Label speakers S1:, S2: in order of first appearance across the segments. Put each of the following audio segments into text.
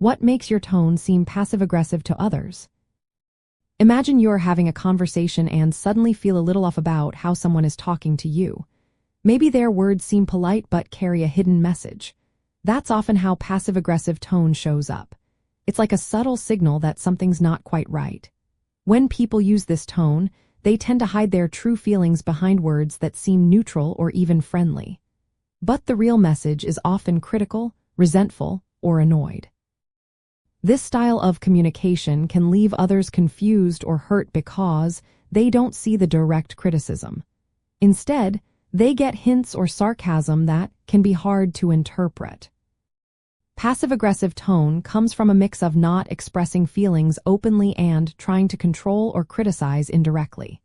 S1: What makes your tone seem passive-aggressive to others? Imagine you're having a conversation and suddenly feel a little off about how someone is talking to you. Maybe their words seem polite but carry a hidden message. That's often how passive-aggressive tone shows up. It's like a subtle signal that something's not quite right. When people use this tone, they tend to hide their true feelings behind words that seem neutral or even friendly. But the real message is often critical, resentful, or annoyed. This style of communication can leave others confused or hurt because they don't see the direct criticism. Instead, they get hints or sarcasm that can be hard to interpret. Passive-aggressive tone comes from a mix of not expressing feelings openly and trying to control or criticize indirectly.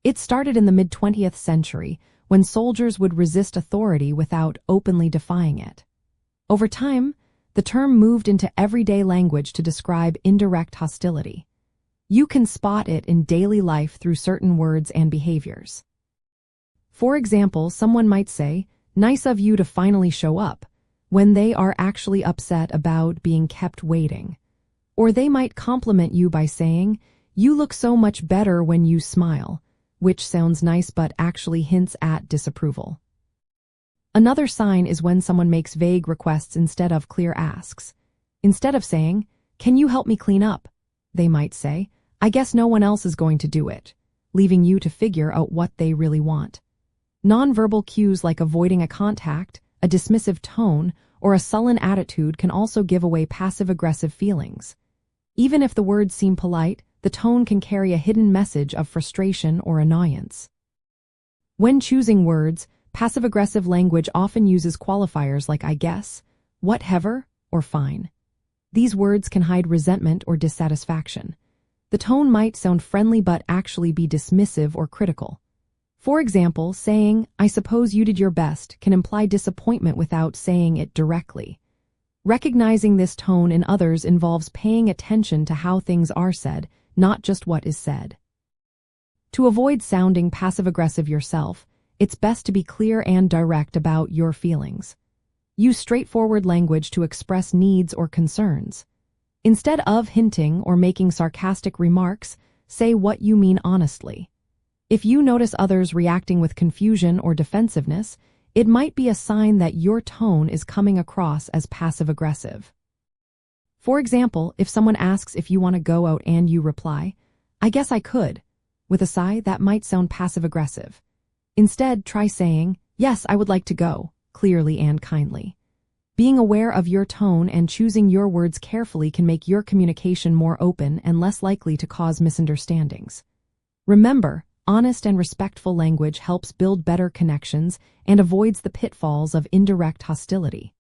S1: It started in the mid-20th century when soldiers would resist authority without openly defying it. Over time, the term moved into everyday language to describe indirect hostility. You can spot it in daily life through certain words and behaviors. For example, someone might say, "Nice of you to finally show up," when they are actually upset about being kept waiting. Or they might compliment you by saying, "You look so much better when you smile," which sounds nice but actually hints at disapproval. Another sign is when someone makes vague requests instead of clear asks. Instead of saying, "Can you help me clean up?" they might say, "I guess no one else is going to do it," leaving you to figure out what they really want. Nonverbal cues like avoiding a contact, a dismissive tone, or a sullen attitude can also give away passive-aggressive feelings. Even if the words seem polite, the tone can carry a hidden message of frustration or annoyance. When choosing words, passive-aggressive language often uses qualifiers like "I guess," "whatever," or "fine." These words can hide resentment or dissatisfaction. The tone might sound friendly but actually be dismissive or critical. For example, saying, "I suppose you did your best," can imply disappointment without saying it directly. Recognizing this tone in others involves paying attention to how things are said, not just what is said. To avoid sounding passive-aggressive yourself, it's best to be clear and direct about your feelings. Use straightforward language to express needs or concerns. Instead of hinting or making sarcastic remarks, say what you mean honestly. If you notice others reacting with confusion or defensiveness, it might be a sign that your tone is coming across as passive-aggressive. For example, if someone asks if you want to go out and you reply, "I guess I could," with a sigh, that might sound passive-aggressive. Instead, try saying, "Yes, I would like to go," clearly and kindly. Being aware of your tone and choosing your words carefully can make your communication more open and less likely to cause misunderstandings. Remember, honest and respectful language helps build better connections and avoids the pitfalls of indirect hostility.